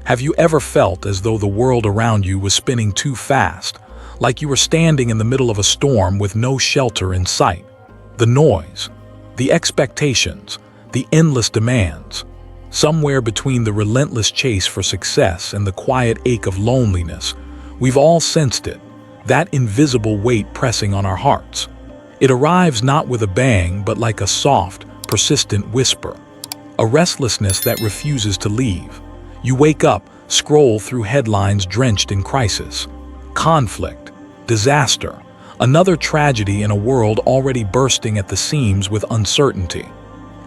Have you ever felt as though the world around you was spinning too fast, like you were standing in the middle of a storm with no shelter in sight? The noise, the expectations, the endless demands. Somewhere between the relentless chase for success and the quiet ache of loneliness, we've all sensed it, that invisible weight pressing on our hearts. It arrives not with a bang, but like a soft, persistent whisper. A restlessness that refuses to leave. You wake up, scroll through headlines drenched in crisis. Conflict, disaster, another tragedy in a world already bursting at the seams with uncertainty.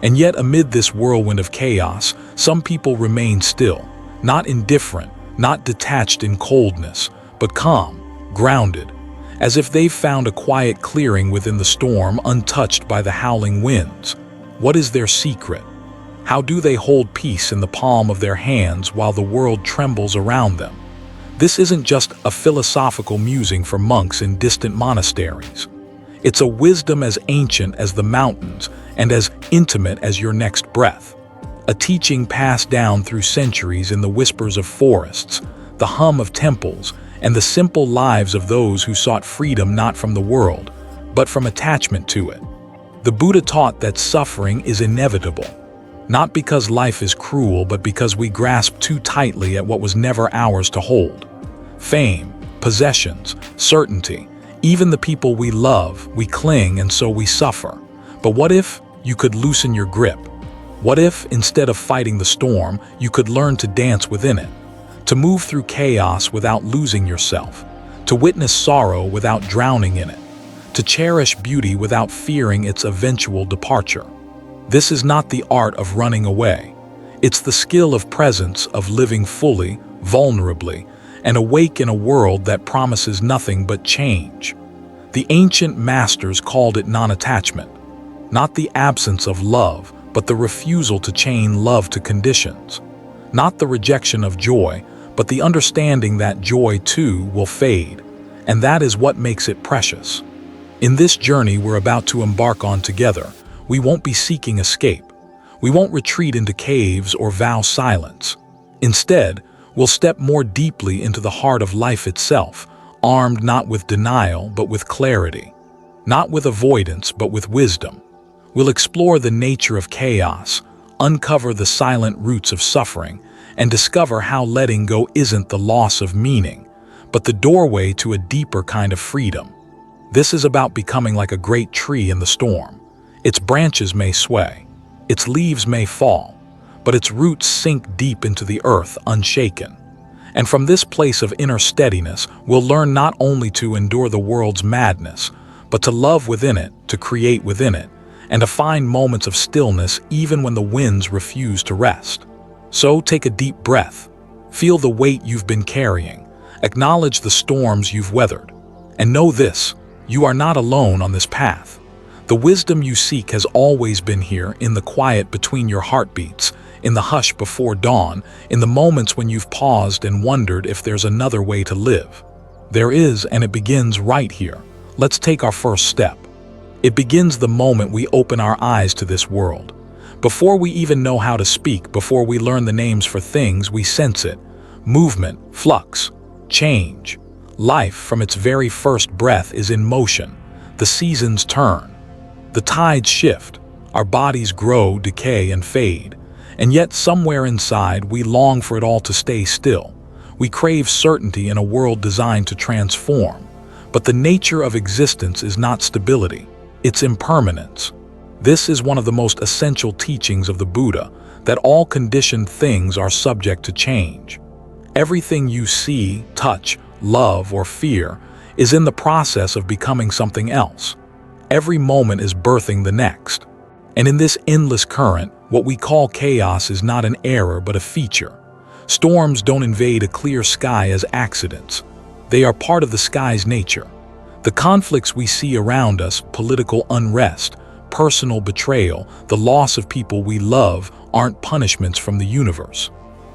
And yet amid this whirlwind of chaos, some people remain still, not indifferent, not detached in coldness, but calm, grounded, as if they've found a quiet clearing within the storm, untouched by the howling winds. What is their secret? How do they hold peace in the palm of their hands while the world trembles around them? This isn't just a philosophical musing for monks in distant monasteries. It's a wisdom as ancient as the mountains and as intimate as your next breath. A teaching passed down through centuries in the whispers of forests, the hum of temples, and the simple lives of those who sought freedom not from the world, but from attachment to it. The Buddha taught that suffering is inevitable, not because life is cruel, but because we grasp too tightly at what was never ours to hold. Fame, possessions, certainty, even the people we love, we cling and so we suffer. But what if you could loosen your grip? What if, instead of fighting the storm, you could learn to dance within it? To move through chaos without losing yourself, to witness sorrow without drowning in it, to cherish beauty without fearing its eventual departure. This is not the art of running away. It's the skill of presence, of living fully, vulnerably, and awake in a world that promises nothing but change. The ancient masters called it non-attachment, not the absence of love, but the refusal to chain love to conditions, not the rejection of joy, but the understanding that joy too will fade, and that is what makes it precious. In this journey we're about to embark on together, we won't be seeking escape. We won't retreat into caves or vow silence. Instead, we'll step more deeply into the heart of life itself, armed not with denial but with clarity, not with avoidance but with wisdom. We'll explore the nature of chaos, uncover the silent roots of suffering, and discover how letting go isn't the loss of meaning, but the doorway to a deeper kind of freedom. This is about becoming like a great tree in the storm. Its branches may sway, its leaves may fall, but its roots sink deep into the earth unshaken. And from this place of inner steadiness, we'll learn not only to endure the world's madness, but to love within it, to create within it, and to find moments of stillness even when the winds refuse to rest. So take a deep breath, feel the weight you've been carrying, acknowledge the storms you've weathered, and know this, you are not alone on this path. The wisdom you seek has always been here, in the quiet between your heartbeats, in the hush before dawn, in the moments when you've paused and wondered if there's another way to live. There is, and it begins right here. Let's take our first step. It begins the moment we open our eyes to this world. Before we even know how to speak, before we learn the names for things, we sense it. Movement, flux, change. Life, from its very first breath, is in motion. The seasons turn. The tides shift. Our bodies grow, decay, and fade. And yet somewhere inside, we long for it all to stay still. We crave certainty in a world designed to transform. But the nature of existence is not stability. It's impermanence. This is one of the most essential teachings of the Buddha, that all conditioned things are subject to change. Everything you see, touch, love, or fear is in the process of becoming something else. Every moment is birthing the next. And in this endless current, what we call chaos is not an error but a feature. Storms don't invade a clear sky as accidents. They are part of the sky's nature. The conflicts we see around us, political unrest, personal betrayal, the loss of people we love, aren't punishments from the universe.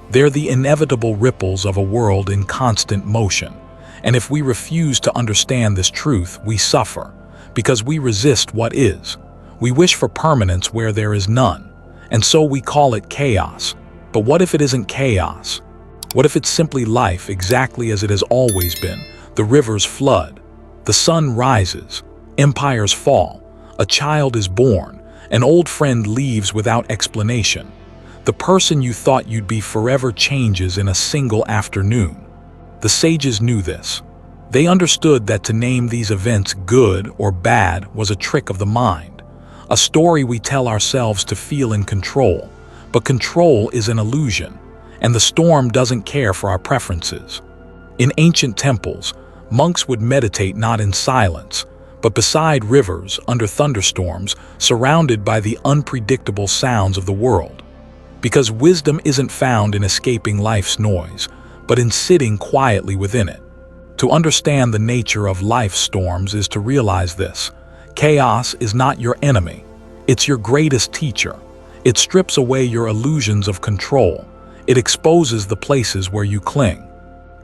They're the inevitable ripples of a world in constant motion. And if we refuse to understand this truth, we suffer, because we resist what is. We wish for permanence where there is none, and so we call it chaos. But what if it isn't chaos? What if it's simply life exactly as it has always been? The rivers flood, the sun rises, empires fall, a child is born, an old friend leaves without explanation. The person you thought you'd be forever changes in a single afternoon. The sages knew this. They understood that to name these events good or bad was a trick of the mind, a story we tell ourselves to feel in control. But control is an illusion, and the storm doesn't care for our preferences. In ancient temples, monks would meditate not in silence, but beside rivers, under thunderstorms, surrounded by the unpredictable sounds of the world. Because wisdom isn't found in escaping life's noise, but in sitting quietly within it. To understand the nature of life's storms is to realize this: chaos is not your enemy, it's your greatest teacher. It strips away your illusions of control. It exposes the places where you cling.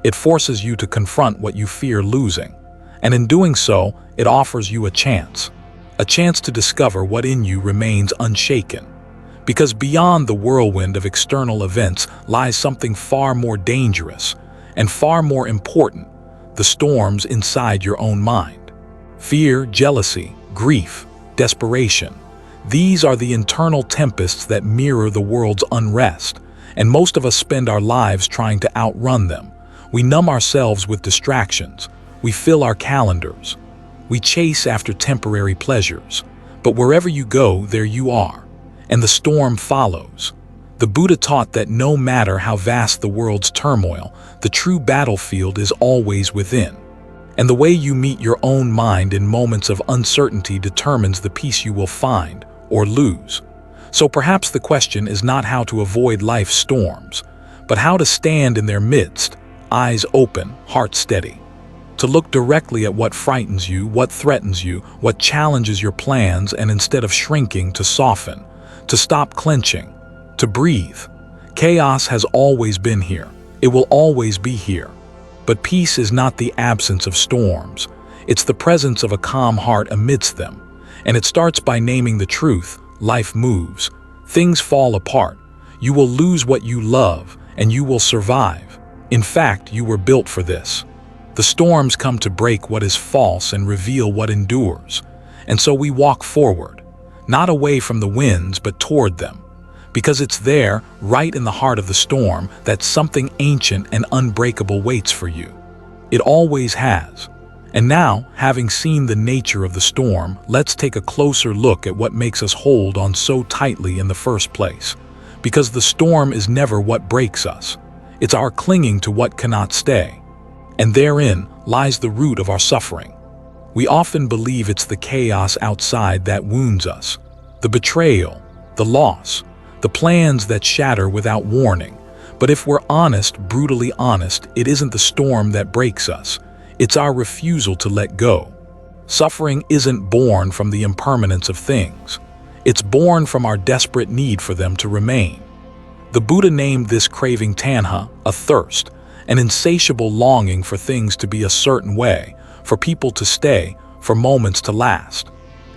It forces you to confront what you fear losing. And in doing so, it offers you a chance to discover what in you remains unshaken. Because beyond the whirlwind of external events lies something far more dangerous and far more important: the storms inside your own mind. Fear, jealousy, grief, desperation. These are the internal tempests that mirror the world's unrest, and most of us spend our lives trying to outrun them. We numb ourselves with distractions. We fill our calendars. We chase after temporary pleasures. But wherever you go, there you are, and the storm follows. The Buddha taught that no matter how vast the world's turmoil, the true battlefield is always within. And the way you meet your own mind in moments of uncertainty determines the peace you will find or lose. So perhaps the question is not how to avoid life's storms, but how to stand in their midst, eyes open, heart steady. To look directly at what frightens you, what threatens you, what challenges your plans, and instead of shrinking, to soften, to stop clenching, to breathe. Chaos has always been here. It will always be here. But peace is not the absence of storms. It's the presence of a calm heart amidst them. And it starts by naming the truth. Life moves. Things fall apart. You will lose what you love, and you will survive. In fact, you were built for this. The storms come to break what is false and reveal what endures. And so we walk forward, not away from the winds, but toward them. Because it's there, right in the heart of the storm, that something ancient and unbreakable waits for you. It always has. And now, having seen the nature of the storm, let's take a closer look at what makes us hold on so tightly in the first place. Because the storm is never what breaks us. It's our clinging to what cannot stay. And therein lies the root of our suffering. We often believe it's the chaos outside that wounds us, the betrayal, the loss, the plans that shatter without warning. But if we're honest, brutally honest, it isn't the storm that breaks us. It's our refusal to let go. Suffering isn't born from the impermanence of things. It's born from our desperate need for them to remain. The Buddha named this craving tanha, a thirst, an insatiable longing for things to be a certain way, for people to stay, for moments to last.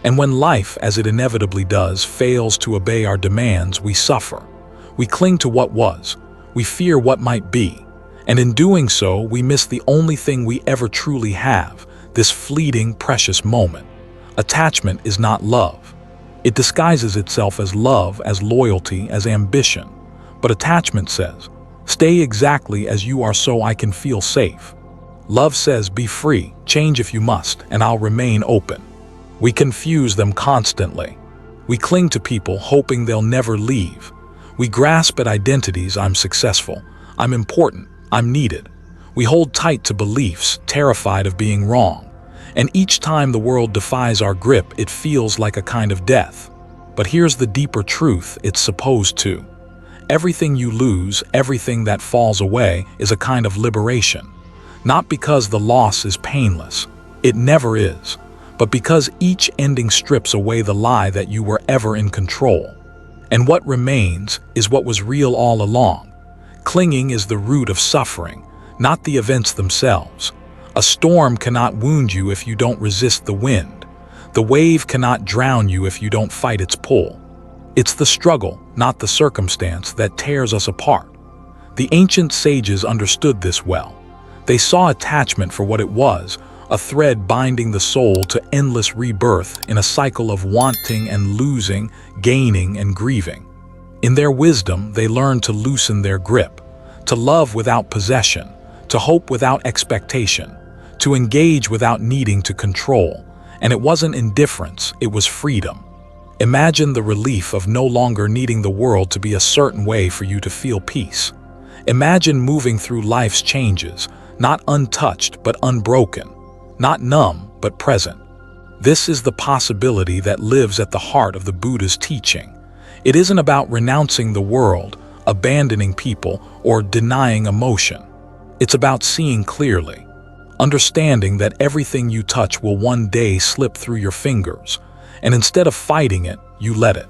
And when life, as it inevitably does, fails to obey our demands, we suffer. We cling to what was. We fear what might be. And in doing so, we miss the only thing we ever truly have, this fleeting, precious moment. Attachment is not love. It disguises itself as love, as loyalty, as ambition. But attachment says, stay exactly as you are so I can feel safe. Love says, be free, change if you must, and I'll remain open. We confuse them constantly. We cling to people hoping they'll never leave. We grasp at identities: I'm successful, I'm important, I'm needed. We hold tight to beliefs, terrified of being wrong. And each time the world defies our grip, it feels like a kind of death. But here's the deeper truth: it's supposed to. Everything you lose, everything that falls away, is a kind of liberation. Not because the loss is painless. It never is. But because each ending strips away the lie that you were ever in control. And what remains is what was real all along. Clinging is the root of suffering, not the events themselves. A storm cannot wound you if you don't resist the wind. The wave cannot drown you if you don't fight its pull. It's the struggle, not the circumstance, that tears us apart. The ancient sages understood this well. They saw attachment for what it was, a thread binding the soul to endless rebirth in a cycle of wanting and losing, gaining and grieving. In their wisdom, they learned to loosen their grip, to love without possession, to hope without expectation, to engage without needing to control. And it wasn't indifference, it was freedom. Imagine the relief of no longer needing the world to be a certain way for you to feel peace. Imagine moving through life's changes, not untouched but unbroken, not numb but present. This is the possibility that lives at the heart of the Buddha's teaching. It isn't about renouncing the world, abandoning people, or denying emotion. It's about seeing clearly, understanding that everything you touch will one day slip through your fingers, and instead of fighting it, you let it.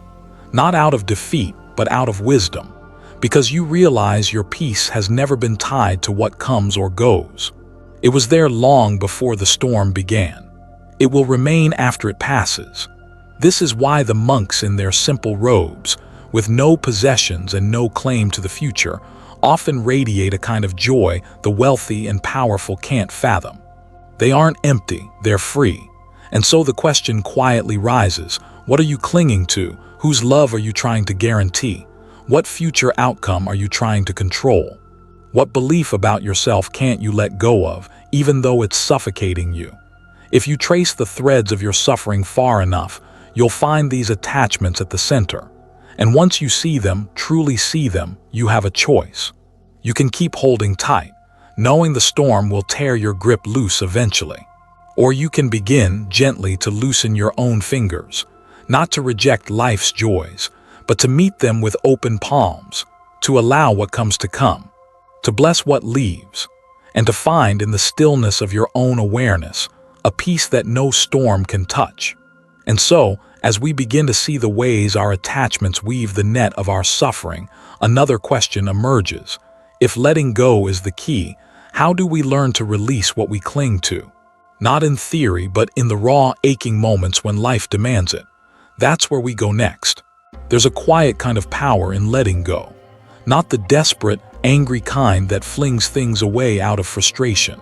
Not out of defeat, but out of wisdom, because you realize your peace has never been tied to what comes or goes. It was there long before the storm began. It will remain after it passes. This is why the monks in their simple robes, with no possessions and no claim to the future, often radiate a kind of joy the wealthy and powerful can't fathom. They aren't empty, they're free. And so the question quietly rises, what are you clinging to? Whose love are you trying to guarantee? What future outcome are you trying to control? What belief about yourself can't you let go of, even though it's suffocating you? If you trace the threads of your suffering far enough, you'll find these attachments at the center. And once you see them, truly see them, you have a choice. You can keep holding tight, knowing the storm will tear your grip loose eventually. Or you can begin gently to loosen your own fingers, not to reject life's joys, but to meet them with open palms, to allow what comes to come, to bless what leaves, and to find in the stillness of your own awareness a peace that no storm can touch. And so, as we begin to see the ways our attachments weave the net of our suffering, another question emerges. If letting go is the key, how do we learn to release what we cling to? Not in theory, but in the raw, aching moments when life demands it. That's where we go next. There's a quiet kind of power in letting go. Not the desperate, angry kind that flings things away out of frustration,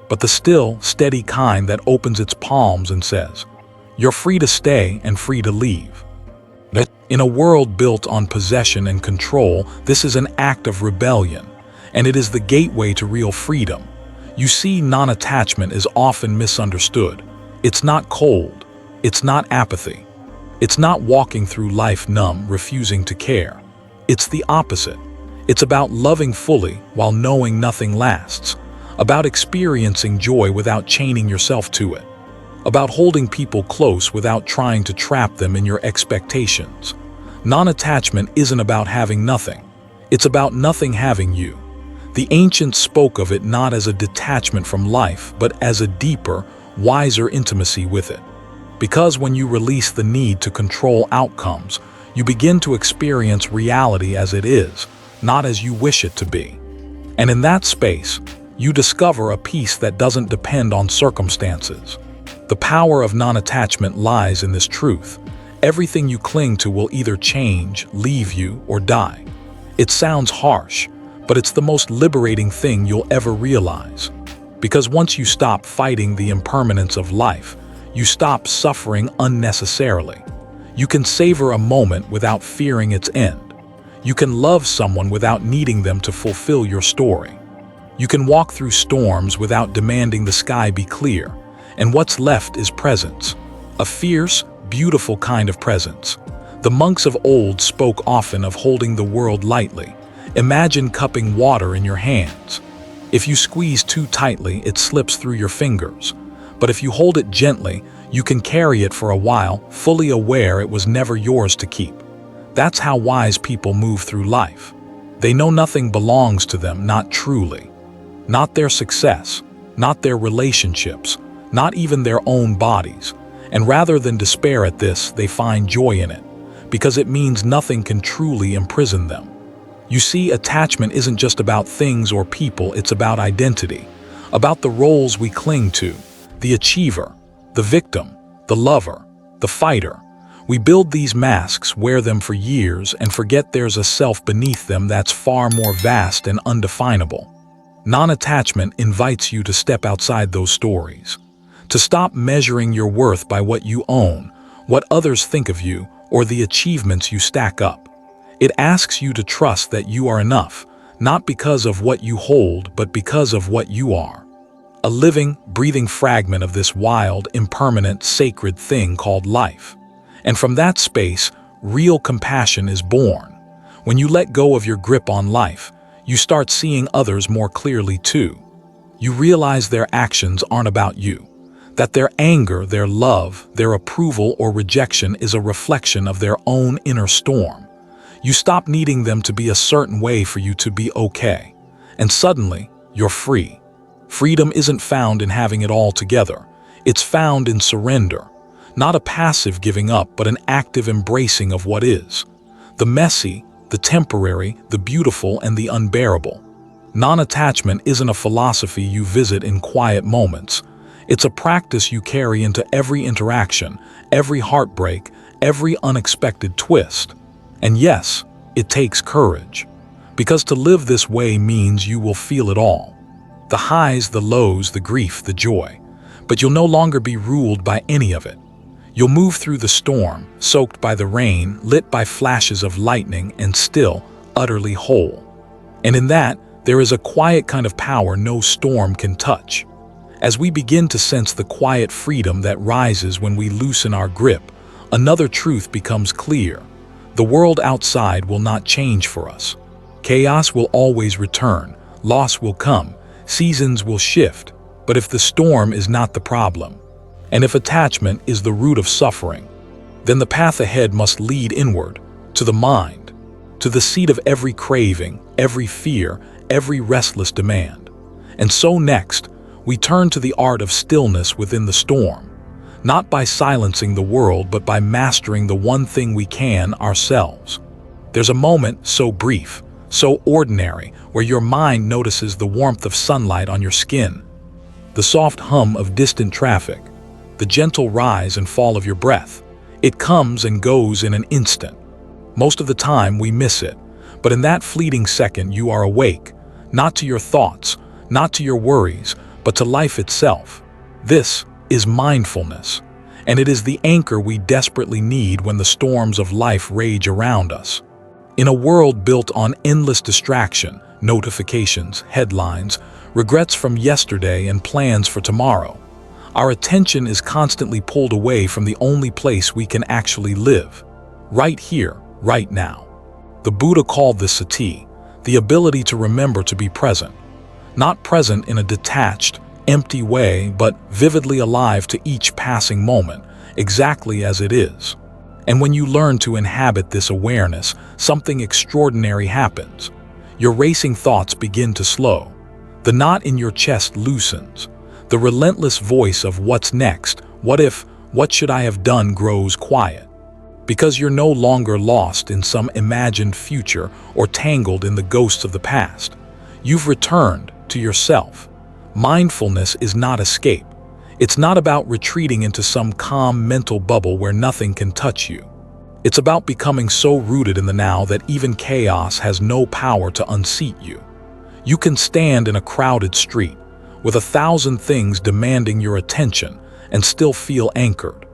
but the still, steady kind that opens its palms and says, "You're free to stay and free to leave." In a world built on possession and control, this is an act of rebellion, and it is the gateway to real freedom. You see, non-attachment is often misunderstood. It's not cold. It's not apathy. It's not walking through life numb, refusing to care. It's the opposite. It's about loving fully while knowing nothing lasts, about experiencing joy without chaining yourself to it, about holding people close without trying to trap them in your expectations. Non-attachment isn't about having nothing. It's about nothing having you. The ancients spoke of it not as a detachment from life, but as a deeper, wiser intimacy with it. Because when you release the need to control outcomes, you begin to experience reality as it is, not as you wish it to be. And in that space, you discover a peace that doesn't depend on circumstances. The power of non-attachment lies in this truth. Everything you cling to will either change, leave you, or die. It sounds harsh, but it's the most liberating thing you'll ever realize. Because once you stop fighting the impermanence of life, you stop suffering unnecessarily. You can savor a moment without fearing its end. You can love someone without needing them to fulfill your story. You can walk through storms without demanding the sky be clear, and what's left is presence. A fierce, beautiful kind of presence. The monks of old spoke often of holding the world lightly. Imagine cupping water in your hands. If you squeeze too tightly, it slips through your fingers. But if you hold it gently, you can carry it for a while, fully aware it was never yours to keep. That's how wise people move through life. They know nothing belongs to them, not truly. Not their success, not their relationships, not even their own bodies. And rather than despair at this, they find joy in it, because it means nothing can truly imprison them. You see, attachment isn't just about things or people, it's about identity, about the roles we cling to, the achiever, the victim, the lover, the fighter. We build these masks, wear them for years, and forget there's a self beneath them that's far more vast and undefinable. Non-attachment invites you to step outside those stories, to stop measuring your worth by what you own, what others think of you, or the achievements you stack up. It asks you to trust that you are enough, not because of what you hold, but because of what you are. A living, breathing fragment of this wild, impermanent, sacred thing called life. And from that space, real compassion is born. When you let go of your grip on life, you start seeing others more clearly too. You realize their actions aren't about you, that their anger, their love, their approval or rejection is a reflection of their own inner storm. You stop needing them to be a certain way for you to be okay. And suddenly, you're free. Freedom isn't found in having it all together. It's found in surrender. Not a passive giving up, but an active embracing of what is. The messy, the temporary, the beautiful, and the unbearable. Non-attachment isn't a philosophy you visit in quiet moments. It's a practice you carry into every interaction, every heartbreak, every unexpected twist. And yes, it takes courage. Because to live this way means you will feel it all. The highs, the lows, the grief, the joy. But you'll no longer be ruled by any of it. You'll move through the storm, soaked by the rain, lit by flashes of lightning, and still utterly whole. And in that, there is a quiet kind of power no storm can touch. As we begin to sense the quiet freedom that rises when we loosen our grip, another truth becomes clear. The world outside will not change for us. Chaos will always return, loss will come, seasons will shift, but if the storm is not the problem, and if attachment is the root of suffering, then the path ahead must lead inward, to the mind, to the seat of every craving, every fear, every restless demand. And so next, we turn to the art of stillness within the storm, not by silencing the world, but by mastering the one thing we can, ourselves. There's a moment so brief, so ordinary, where your mind notices the warmth of sunlight on your skin, the soft hum of distant traffic, the gentle rise and fall of your breath. It comes and goes in an instant. Most of the time we miss it, but in that fleeting second you are awake, not to your thoughts, not to your worries, but to life itself. This is mindfulness, and it is the anchor we desperately need when the storms of life rage around us. In a world built on endless distraction, notifications, headlines, regrets from yesterday and plans for tomorrow, our attention is constantly pulled away from the only place we can actually live, right here, right now. The Buddha called this sati, the ability to remember to be present. Not present in a detached, empty way, but vividly alive to each passing moment, exactly as it is. And when you learn to inhabit this awareness, something extraordinary happens. Your racing thoughts begin to slow. The knot in your chest loosens. The relentless voice of what's next, what if, what should I have done grows quiet. Because you're no longer lost in some imagined future or tangled in the ghosts of the past. You've returned to yourself. Mindfulness is not escape. It's not about retreating into some calm mental bubble where nothing can touch you. It's about becoming so rooted in the now that even chaos has no power to unseat you. You can stand in a crowded street, with 1,000 things demanding your attention, and still feel anchored.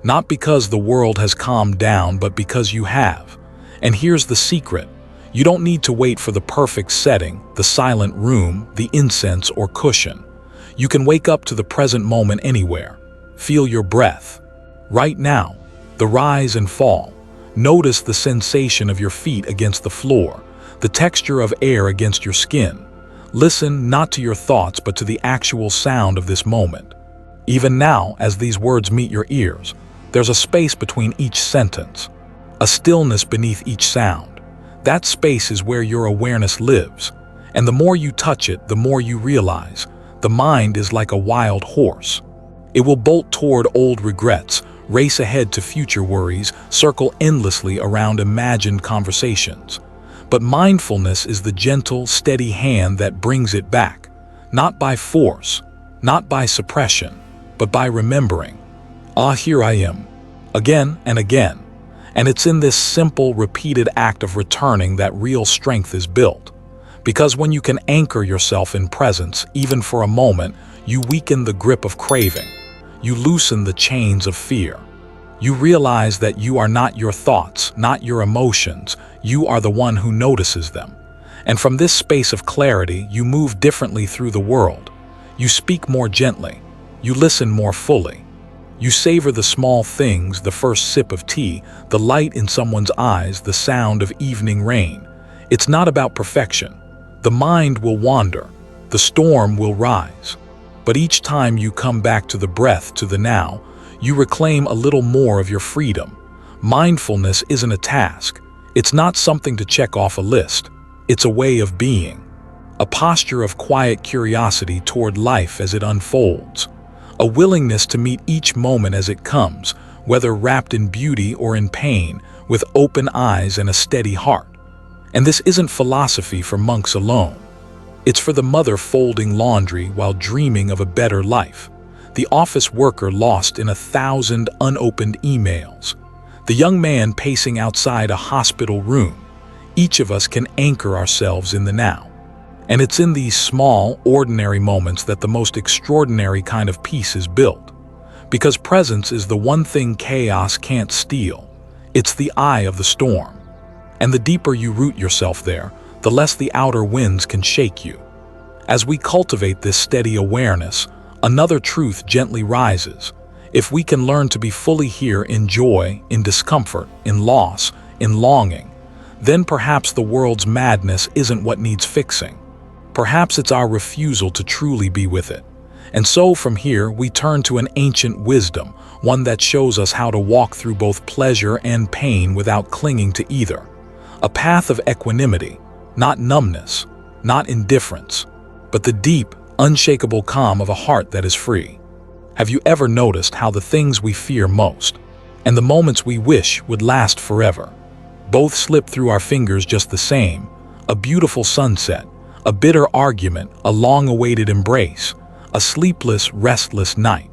Not because the world has calmed down, but because you have. And here's the secret. You don't need to wait for the perfect setting, the silent room, the incense or cushion. You can wake up to the present moment anywhere. Feel your breath. Right now, the rise and fall. Notice the sensation of your feet against the floor, the texture of air against your skin. Listen not to your thoughts, but to the actual sound of this moment. Even now, as these words meet your ears, there's a space between each sentence, a stillness beneath each sound. That space is where your awareness lives, and the more you touch it, the more you realize the mind is like a wild horse. It will bolt toward old regrets, race ahead to future worries, circle endlessly around imagined conversations. But mindfulness is the gentle, steady hand that brings it back, not by force, not by suppression, but by remembering. Ah, here I am, again and again, And it's in this simple, repeated act of returning that real strength is built. Because when you can anchor yourself in presence, even for a moment, you weaken the grip of craving. You loosen the chains of fear. You realize that you are not your thoughts, not your emotions. You are the one who notices them. And from this space of clarity, you move differently through the world. You speak more gently. You listen more fully. You savor the small things, the first sip of tea, the light in someone's eyes, the sound of evening rain. It's not about perfection. The mind will wander. The storm will rise. But each time you come back to the breath, to the now, you reclaim a little more of your freedom. Mindfulness isn't a task. It's not something to check off a list. It's a way of being. A posture of quiet curiosity toward life as it unfolds. A willingness to meet each moment as it comes, whether wrapped in beauty or in pain, with open eyes and a steady heart. And this isn't philosophy for monks alone. It's for the mother folding laundry while dreaming of a better life, the office worker lost in 1,000 unopened emails, the young man pacing outside a hospital room. Each of us can anchor ourselves in the now. And it's in these small, ordinary moments that the most extraordinary kind of peace is built. Because presence is the one thing chaos can't steal. It's the eye of the storm. And the deeper you root yourself there, the less the outer winds can shake you. As we cultivate this steady awareness, another truth gently rises. If we can learn to be fully here in joy, in discomfort, in loss, in longing, then perhaps the world's madness isn't what needs fixing. Perhaps it's our refusal to truly be with it. And so from here we turn to an ancient wisdom, one that shows us how to walk through both pleasure and pain without clinging to either. A path of equanimity, not numbness, not indifference, but the deep, unshakable calm of a heart that is free. Have you ever noticed how the things we fear most, and the moments we wish would last forever, both slip through our fingers just the same? A beautiful sunset, a bitter argument, a long-awaited embrace, a sleepless, restless night.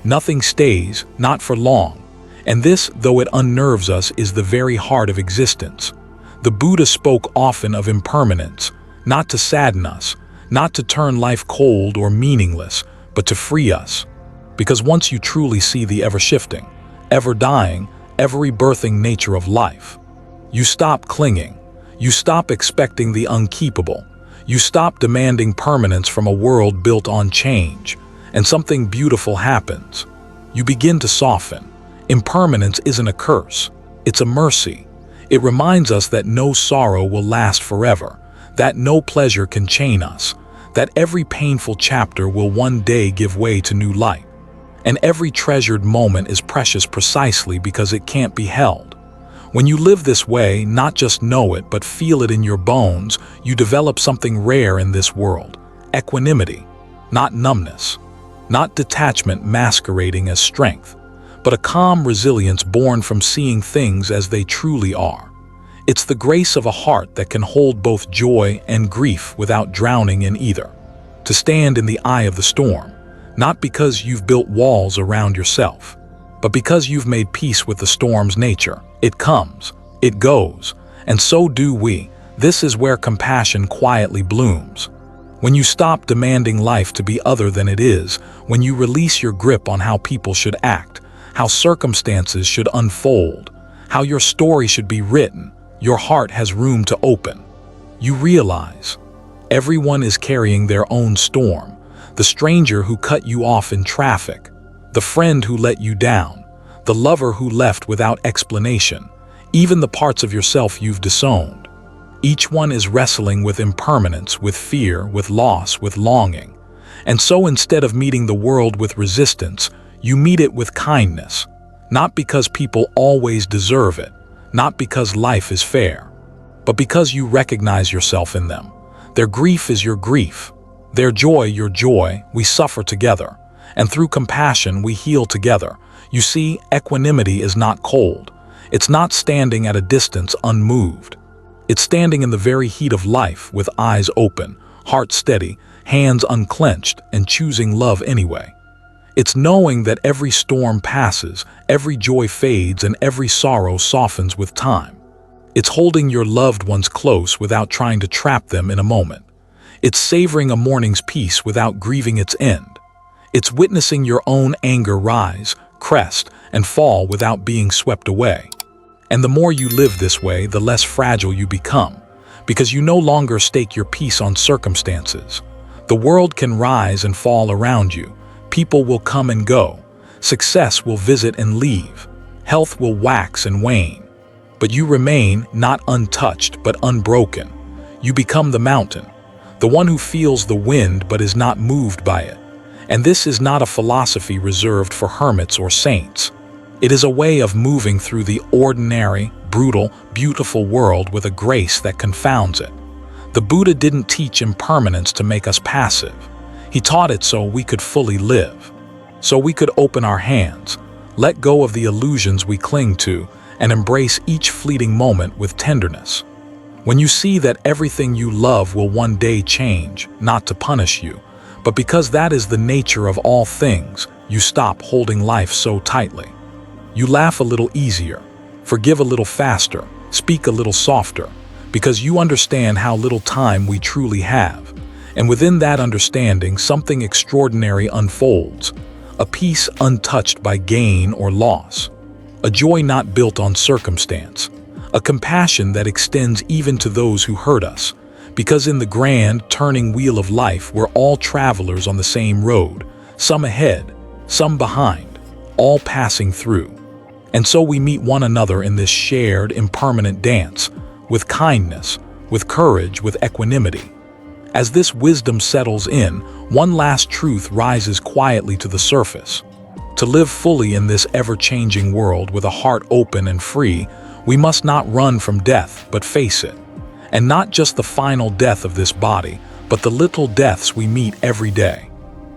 Nothing stays, not for long. And this, though it unnerves us, is the very heart of existence. The Buddha spoke often of impermanence, not to sadden us, not to turn life cold or meaningless, but to free us. Because once you truly see the ever-shifting, ever-dying, ever-rebirthing nature of life, you stop clinging. You stop expecting the unkeepable. You stop demanding permanence from a world built on change, and something beautiful happens. You begin to soften. Impermanence isn't a curse. It's a mercy. It reminds us that no sorrow will last forever, that no pleasure can chain us, that every painful chapter will one day give way to new light. And every treasured moment is precious precisely because it can't be held. When you live this way, not just know it, but feel it in your bones, you develop something rare in this world: equanimity, not numbness, not detachment masquerading as strength, but a calm resilience born from seeing things as they truly are. It's the grace of a heart that can hold both joy and grief without drowning in either. To stand in the eye of the storm, not because you've built walls around yourself, but because you've made peace with the storm's nature. It comes, it goes, and so do we. This is where compassion quietly blooms. When you stop demanding life to be other than it is, when you release your grip on how people should act, how circumstances should unfold, how your story should be written, your heart has room to open. You realize everyone is carrying their own storm. The stranger who cut you off in traffic, the friend who let you down, the lover who left without explanation, even the parts of yourself you've disowned. Each one is wrestling with impermanence, with fear, with loss, with longing. And so instead of meeting the world with resistance, you meet it with kindness. Not because people always deserve it, not because life is fair, but because you recognize yourself in them. Their grief is your grief, their joy your joy. We suffer together, and through compassion we heal together. You see, equanimity is not cold. It's not standing at a distance unmoved. It's standing in the very heat of life with eyes open, heart steady, hands unclenched, and choosing love anyway. It's knowing that every storm passes, every joy fades, and every sorrow softens with time. It's holding your loved ones close without trying to trap them in a moment. It's savoring a morning's peace without grieving its end. It's witnessing your own anger rise, crest, and fall without being swept away. And the more you live this way, the less fragile you become, because you no longer stake your peace on circumstances. The world can rise and fall around you. People will come and go. Success will visit and leave. Health will wax and wane. But you remain not untouched but unbroken. You become the mountain, the one who feels the wind but is not moved by it. And this is not a philosophy reserved for hermits or saints. It is a way of moving through the ordinary, brutal, beautiful world with a grace that confounds it. The Buddha didn't teach impermanence to make us passive. He taught it so we could fully live. So we could open our hands, let go of the illusions we cling to, and embrace each fleeting moment with tenderness. When you see that everything you love will one day change, not to punish you, but because that is the nature of all things, you stop holding life so tightly. You laugh a little easier, forgive a little faster, speak a little softer, because you understand how little time we truly have. And within that understanding, something extraordinary unfolds, a peace untouched by gain or loss, a joy not built on circumstance, a compassion that extends even to those who hurt us, because in the grand, turning wheel of life, we're all travelers on the same road, some ahead, some behind, all passing through. And so we meet one another in this shared, impermanent dance, with kindness, with courage, with equanimity. As this wisdom settles in, one last truth rises quietly to the surface. To live fully in this ever-changing world with a heart open and free, we must not run from death, but face it. And not just the final death of this body, but the little deaths we meet every day.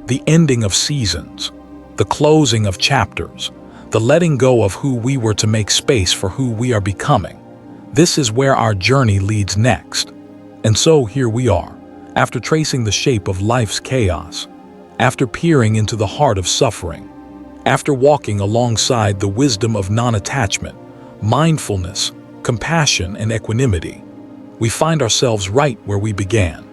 The ending of seasons, the closing of chapters, the letting go of who we were to make space for who we are becoming. This is where our journey leads next. And so here we are, after tracing the shape of life's chaos, after peering into the heart of suffering, after walking alongside the wisdom of non-attachment, mindfulness, compassion, and equanimity, we find ourselves right where we began.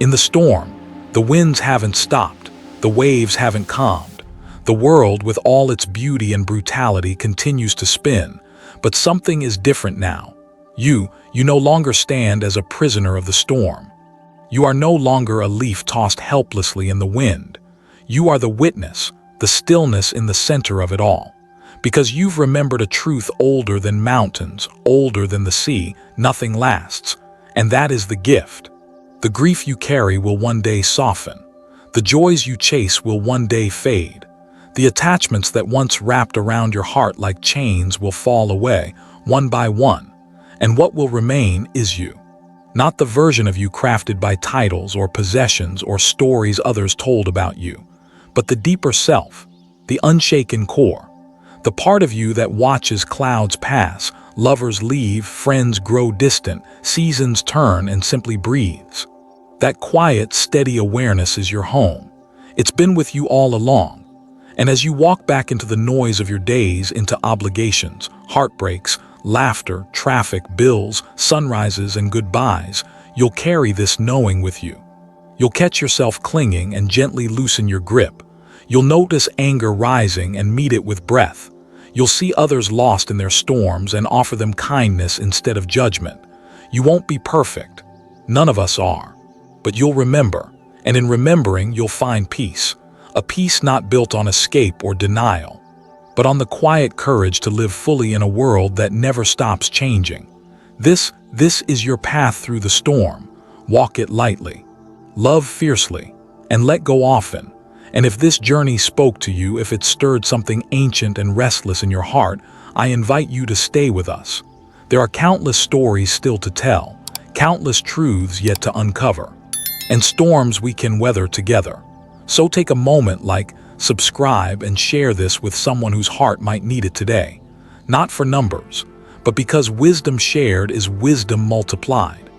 In the storm, the winds haven't stopped, the waves haven't calmed. The world, with all its beauty and brutality, continues to spin, but something is different now. You no longer stand as a prisoner of the storm. You are no longer a leaf tossed helplessly in the wind. You are the witness, the stillness in the center of it all. Because you've remembered a truth older than mountains, older than the sea, nothing lasts. And that is the gift. The grief you carry will one day soften. The joys you chase will one day fade. The attachments that once wrapped around your heart like chains will fall away, one by one. And what will remain is you. Not the version of you crafted by titles or possessions or stories others told about you, but the deeper self, the unshaken core, the part of you that watches clouds pass, lovers leave, friends grow distant, seasons turn, and simply breathes. That quiet, steady awareness is your home. It's been with you all along. And as you walk back into the noise of your days, into obligations, heartbreaks, laughter, traffic, bills, sunrises, and goodbyes, you'll carry this knowing with you. You'll catch yourself clinging and gently loosen your grip. You'll notice anger rising and meet it with breath. You'll see others lost in their storms and offer them kindness instead of judgment. You won't be perfect. None of us are. But you'll remember, and in remembering, you'll find peace. A peace not built on escape or denial, but on the quiet courage to live fully in a world that never stops changing. This is your path through the storm. Walk it lightly, love fiercely, and let go often. And if this journey spoke to you, if it stirred something ancient and restless in your heart, I invite you to stay with us. There are countless stories still to tell, countless truths yet to uncover, and storms we can weather together. So take a moment, like, subscribe, and share this with someone whose heart might need it today. Not for numbers, but because wisdom shared is wisdom multiplied.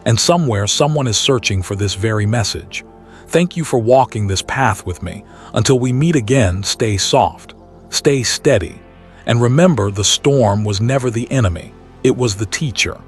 And somewhere, someone is searching for this very message. Thank you for walking this path with me. Until we meet again, stay soft, stay steady, and remember the storm was never the enemy, it was the teacher.